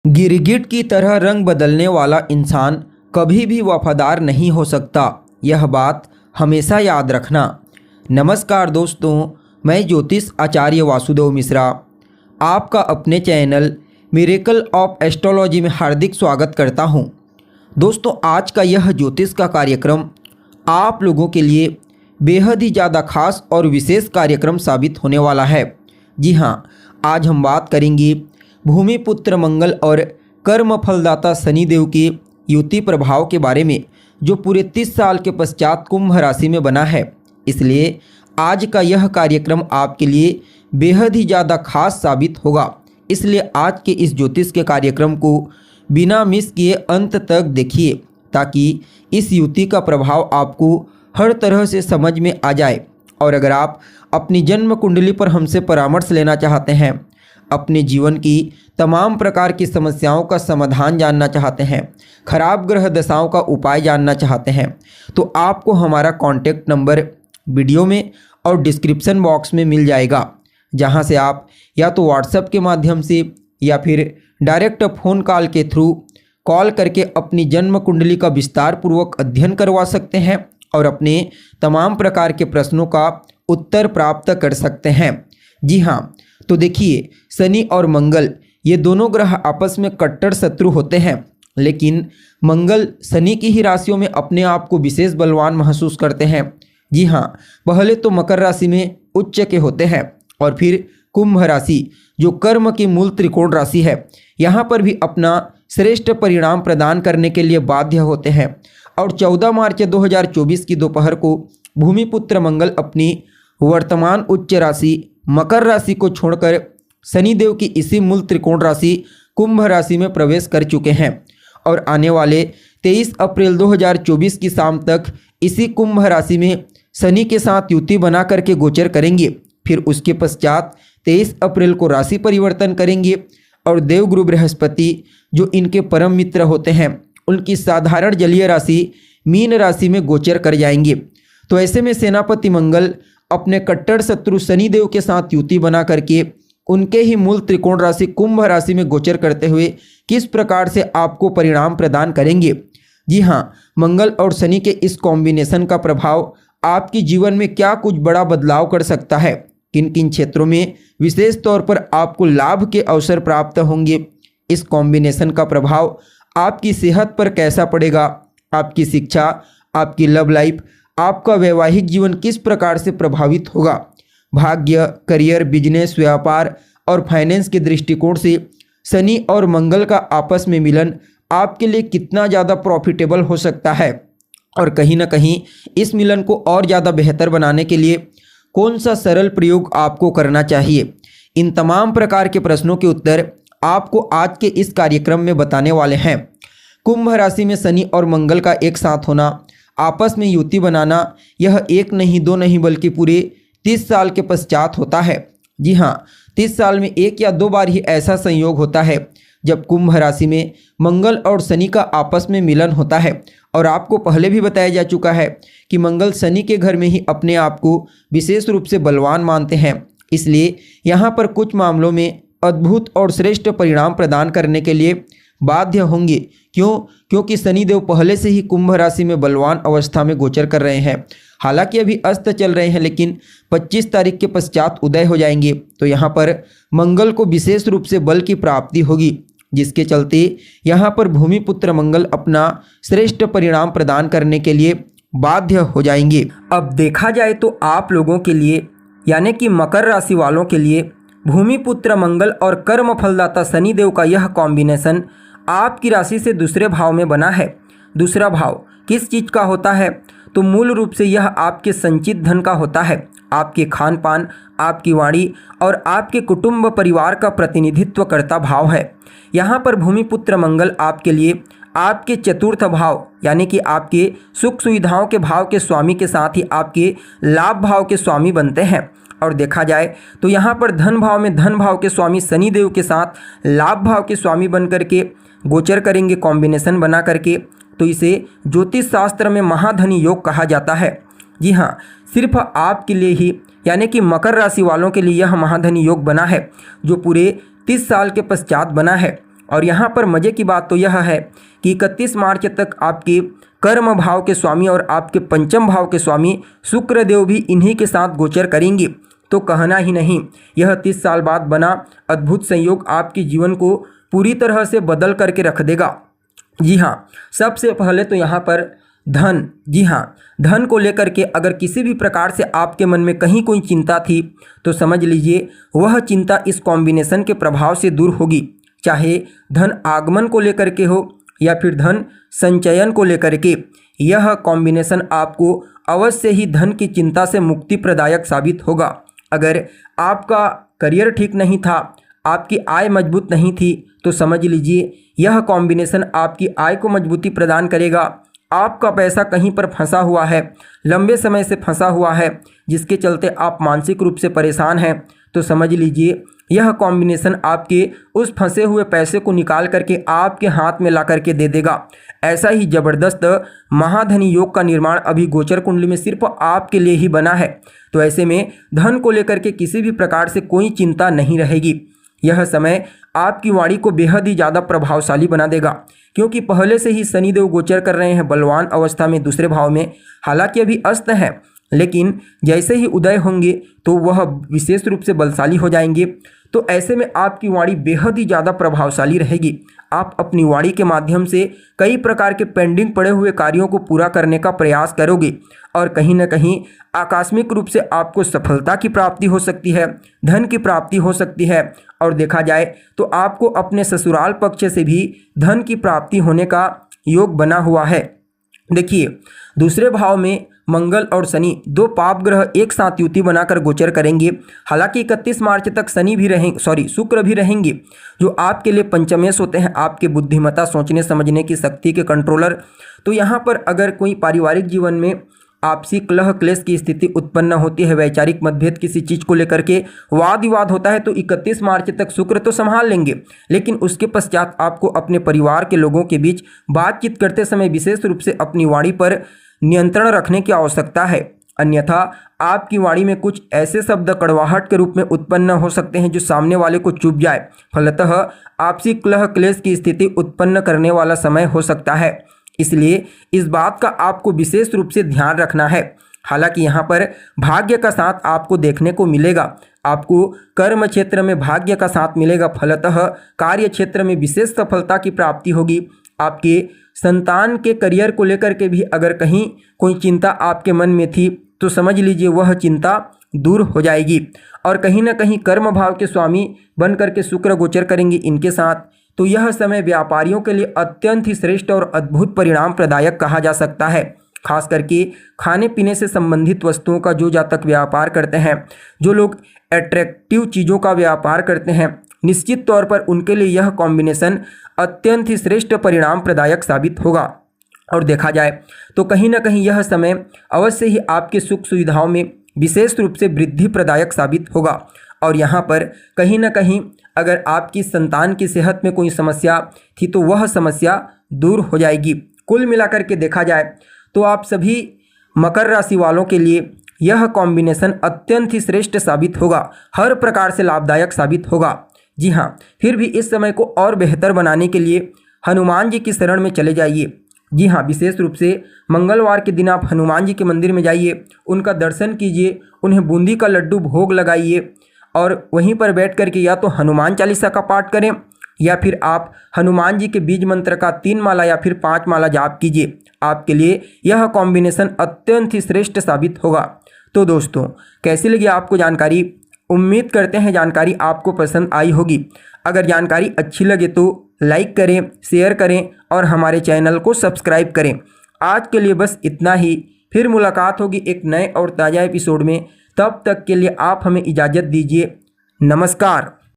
गिरगिट की तरह रंग बदलने वाला इंसान कभी भी वफादार नहीं हो सकता। यह बात हमेशा याद रखना। नमस्कार दोस्तों, मैं ज्योतिष आचार्य वासुदेव मिश्रा आपका अपने चैनल मिरेकल ऑफ एस्ट्रोलॉजी में हार्दिक स्वागत करता हूं। दोस्तों, आज का यह ज्योतिष का कार्यक्रम आप लोगों के लिए बेहद ही ज़्यादा खास और विशेष कार्यक्रम साबित होने वाला है। जी हाँ, आज हम बात करेंगे भूमिपुत्र मंगल और कर्म फलदाता शनिदेव के युति प्रभाव के बारे में, जो पूरे 30 साल के पश्चात कुंभ राशि में बना है। इसलिए आज का यह कार्यक्रम आपके लिए बेहद ही ज़्यादा खास साबित होगा। इसलिए आज के इस ज्योतिष के कार्यक्रम को बिना मिस किए अंत तक देखिए, ताकि इस युति का प्रभाव आपको हर तरह से समझ में आ जाए। और अगर आप अपनी जन्म कुंडली पर हमसे परामर्श लेना चाहते हैं, अपने जीवन की तमाम प्रकार की समस्याओं का समाधान जानना चाहते हैं, खराब ग्रह दशाओं का उपाय जानना चाहते हैं, तो आपको हमारा कॉन्टैक्ट नंबर वीडियो में और डिस्क्रिप्शन बॉक्स में मिल जाएगा, जहां से आप या तो व्हाट्सएप के माध्यम से या फिर डायरेक्ट फ़ोन कॉल के थ्रू कॉल करके अपनी जन्म कुंडली का विस्तार पूर्वक अध्ययन करवा सकते हैं और अपने तमाम प्रकार के प्रश्नों का उत्तर प्राप्त कर सकते हैं। जी हाँ, तो देखिए, शनि और मंगल ये दोनों ग्रह आपस में कट्टर शत्रु होते हैं, लेकिन मंगल शनि की ही राशियों में अपने आप को विशेष बलवान महसूस करते हैं। जी हाँ, पहले तो मकर राशि में उच्च के होते हैं और फिर कुंभ राशि, जो कर्म की मूल त्रिकोण राशि है, यहाँ पर भी अपना श्रेष्ठ परिणाम प्रदान करने के लिए बाध्य होते हैं। और 14 मार्च 2024 की दोपहर को भूमिपुत्र मंगल अपनी वर्तमान उच्च राशि मकर राशि को छोड़कर शनिदेव की इसी मूल त्रिकोण राशि कुंभ राशि में प्रवेश कर चुके हैं और आने वाले 23 अप्रैल 2024 की शाम तक इसी कुंभ राशि में शनि के साथ युति बना करके गोचर करेंगे। फिर उसके पश्चात 23 अप्रैल को राशि परिवर्तन करेंगे और देवगुरु बृहस्पति, जो इनके परम मित्र होते हैं, उनकी साधारण जलीय राशि मीन राशि में गोचर कर जाएंगे। तो ऐसे में सेनापति मंगल अपने कट्टर शत्रु शनिदेव के साथ युति बना करके उनके ही मूल त्रिकोण राशि कुंभ राशि में गोचर करते हुए किस प्रकार से आपको परिणाम प्रदान करेंगे। जी हाँ, मंगल और शनि के इस कॉम्बिनेशन का प्रभाव आपके जीवन में क्या कुछ बड़ा बदलाव कर सकता है, किन किन क्षेत्रों में विशेष तौर पर आपको लाभ के अवसर प्राप्त होंगे, इस कॉम्बिनेशन का प्रभाव आपकी सेहत पर कैसा पड़ेगा, आपकी शिक्षा, आपकी लव लाइफ, आपका वैवाहिक जीवन किस प्रकार से प्रभावित होगा, भाग्य, करियर, बिजनेस, व्यापार और फाइनेंस के दृष्टिकोण से शनि और मंगल का आपस में मिलन आपके लिए कितना ज़्यादा प्रॉफिटेबल हो सकता है, और कहीं ना कहीं इस मिलन को और ज़्यादा बेहतर बनाने के लिए कौन सा सरल प्रयोग आपको करना चाहिए। इन तमाम प्रकार के प्रश्नों के उत्तर आपको आज के इस कार्यक्रम में बताने वाले हैं। कुंभ राशि में शनि और मंगल का एक साथ होना, आपस में युति बनाना, यह एक नहीं दो नहीं बल्कि पूरे 30 साल के पश्चात होता है। जी हाँ, 30 साल में एक या दो बार ही ऐसा संयोग होता है जब कुंभ राशि में मंगल और शनि का आपस में मिलन होता है। और आपको पहले भी बताया जा चुका है कि मंगल शनि के घर में ही अपने आप को विशेष रूप से बलवान मानते हैं। इसलिए यहाँ पर कुछ मामलों में अद्भुत और श्रेष्ठ परिणाम प्रदान करने के लिए बाध्य होंगे। क्योंकि शनिदेव पहले से ही कुंभ राशि में बलवान अवस्था में गोचर कर रहे हैं। हालांकि अभी अस्त चल रहे हैं, लेकिन 25 तारीख के पश्चात उदय हो जाएंगे। तो यहाँ पर मंगल को विशेष रूप से बल की प्राप्ति होगी, जिसके चलते यहाँ पर भूमिपुत्र मंगल अपना श्रेष्ठ परिणाम प्रदान करने के लिए बाध्य हो जाएंगे। अब देखा जाए तो आप लोगों के लिए, यानी कि मकर राशि वालों के लिए, भूमिपुत्र मंगल और कर्म फलदाता शनिदेव का यह कॉम्बिनेशन आपकी राशि से दूसरे भाव में बना है। दूसरा भाव किस चीज़ का होता है? तो मूल रूप से यह आपके संचित धन का होता है। आपके खान पान, आपकी वाणी और आपके कुटुंब परिवार का प्रतिनिधित्व करता भाव है। यहाँ पर भूमिपुत्र मंगल आपके लिए आपके चतुर्थ भाव, यानी कि आपके सुख सुविधाओं के भाव के स्वामी के साथ ही आपके लाभ भाव के स्वामी बनते हैं। और देखा जाए तो यहाँ पर धन भाव में धन भाव के स्वामी शनिदेव के साथ लाभ भाव के स्वामी बन करके गोचर करेंगे, कॉम्बिनेशन बना करके। तो इसे ज्योतिष शास्त्र में महाधनी योग कहा जाता है। जी हाँ, सिर्फ आपके लिए ही, यानी कि मकर राशि वालों के लिए यह महाधनी योग बना है, जो पूरे 30 साल के पश्चात बना है। और यहाँ पर मज़े की बात तो यह है कि 31 मार्च तक आपके कर्म भाव के स्वामी और आपके पंचम भाव के स्वामी शुक्रदेव भी इन्हीं के साथ गोचर करेंगे। तो कहना ही नहीं, यह 30 साल बाद बना अद्भुत संयोग आपके जीवन को पूरी तरह से बदल करके रख देगा। जी हाँ, सबसे पहले तो यहाँ पर धन, जी हाँ, धन को लेकर के अगर किसी भी प्रकार से आपके मन में कहीं कोई चिंता थी तो समझ लीजिए वह चिंता इस कॉम्बिनेशन के प्रभाव से दूर होगी। चाहे धन आगमन को लेकर के हो या फिर धन संचयन को लेकर के, यह कॉम्बिनेशन आपको अवश्य ही धन की चिंता से मुक्ति प्रदायक साबित होगा। अगर आपका करियर ठीक नहीं था, आपकी आय मजबूत नहीं थी, तो समझ लीजिए यह कॉम्बिनेशन आपकी आय को मजबूती प्रदान करेगा। आपका पैसा कहीं पर फंसा हुआ है, लंबे समय से फंसा हुआ है, जिसके चलते आप मानसिक रूप से परेशान हैं, तो समझ लीजिए यह कॉम्बिनेशन आपके उस फंसे हुए पैसे को निकाल करके आपके हाथ में ला करके दे देगा। ऐसा ही ज़बरदस्त महाधनी योग का निर्माण अभी गोचर कुंडली में सिर्फ आपके लिए ही बना है। तो ऐसे में धन को लेकर के किसी भी प्रकार से कोई चिंता नहीं रहेगी। यह समय आपकी वाणी को बेहद ही ज़्यादा प्रभावशाली बना देगा, क्योंकि पहले से ही शनिदेव गोचर कर रहे हैं बलवान अवस्था में दूसरे भाव में। हालांकि अभी अस्त है, लेकिन जैसे ही उदय होंगे तो वह विशेष रूप से बलशाली हो जाएंगे। तो ऐसे में आपकी वाणी बेहद ही ज़्यादा प्रभावशाली रहेगी। आप अपनी वाणी के माध्यम से कई प्रकार के पेंडिंग पड़े हुए कार्यों को पूरा करने का प्रयास करोगे और कहीं न कहीं आकस्मिक रूप से आपको सफलता की प्राप्ति हो सकती है, धन की प्राप्ति हो सकती है। और देखा जाए तो आपको अपने ससुराल पक्ष से भी धन की प्राप्ति होने का योग बना हुआ है। देखिए, दूसरे भाव में मंगल और शनि, दो पाप ग्रह एक साथ युति बनाकर गोचर करेंगे। हालांकि 31 मार्च तक शुक्र भी रहेंगे, जो आपके लिए पंचमेश होते हैं, आपके बुद्धिमत्ता, सोचने समझने की शक्ति के कंट्रोलर। तो यहाँ पर अगर कोई पारिवारिक जीवन में आपसी कलह क्लेश की स्थिति उत्पन्न होती है, वैचारिक मतभेद किसी चीज़ को लेकर के वाद विवाद होता है, तो 31 मार्च तक शुक्र तो संभाल लेंगे, लेकिन उसके पश्चात आपको अपने परिवार के लोगों के बीच बातचीत करते समय विशेष रूप से अपनी वाणी पर नियंत्रण रखने की आवश्यकता है। अन्यथा आपकी वाणी में कुछ ऐसे शब्द कड़वाहट के रूप में उत्पन्न हो सकते हैं जो सामने वाले को चुभ जाए, फलतः आपसी कलह क्लेश की स्थिति उत्पन्न करने वाला समय हो सकता है। इसलिए इस बात का आपको विशेष रूप से ध्यान रखना है। हालांकि यहाँ पर भाग्य का साथ आपको देखने को मिलेगा, आपको कर्म क्षेत्र में भाग्य का साथ मिलेगा, फलतः कार्य क्षेत्र में विशेष सफलता की प्राप्ति होगी। आपके संतान के करियर को लेकर के भी अगर कहीं कोई चिंता आपके मन में थी तो समझ लीजिए वह चिंता दूर हो जाएगी। और कहीं ना कहीं कर्म भाव के स्वामी बन करके शुक्र गोचर करेंगे इनके साथ, तो यह समय व्यापारियों के लिए अत्यंत ही श्रेष्ठ और अद्भुत परिणाम प्रदायक कहा जा सकता है। खास करके खाने पीने से संबंधित वस्तुओं का जो जातक व्यापार करते हैं, जो लोग अट्रैक्टिव चीज़ों का व्यापार करते हैं, निश्चित तौर पर उनके लिए यह कॉम्बिनेशन अत्यंत ही श्रेष्ठ परिणाम प्रदायक साबित होगा। और देखा जाए तो कहीं ना कहीं यह समय अवश्य ही आपके सुख सुविधाओं में विशेष रूप से वृद्धि प्रदायक साबित होगा। और यहाँ पर कहीं ना कहीं अगर आपकी संतान की सेहत में कोई समस्या थी तो वह समस्या दूर हो जाएगी। कुल मिलाकर के देखा जाए तो आप सभी मकर राशि वालों के लिए यह कॉम्बिनेशन अत्यंत ही श्रेष्ठ साबित होगा, हर प्रकार से लाभदायक साबित होगा। जी हाँ, फिर भी इस समय को और बेहतर बनाने के लिए हनुमान जी की शरण में चले जाइए। जी हाँ, विशेष रूप से मंगलवार के दिन आप हनुमान जी के मंदिर में जाइए, उनका दर्शन कीजिए, उन्हें बूंदी का लड्डू भोग लगाइए और वहीं पर बैठ करके या तो हनुमान चालीसा का पाठ करें या फिर आप हनुमान जी के बीज मंत्र का 3 माला या फिर 5 माला जाप कीजिए। आपके लिए यह कॉम्बिनेशन अत्यंत ही श्रेष्ठ साबित होगा। तो दोस्तों, कैसी लगी आपको जानकारी? उम्मीद करते हैं जानकारी आपको पसंद आई होगी। अगर जानकारी अच्छी लगे तो लाइक करें, शेयर करें और हमारे चैनल को सब्सक्राइब करें। आज के लिए बस इतना ही, फिर मुलाकात होगी एक नए और ताज़ा एपिसोड में। तब तक के लिए आप हमें इजाज़त दीजिए। नमस्कार।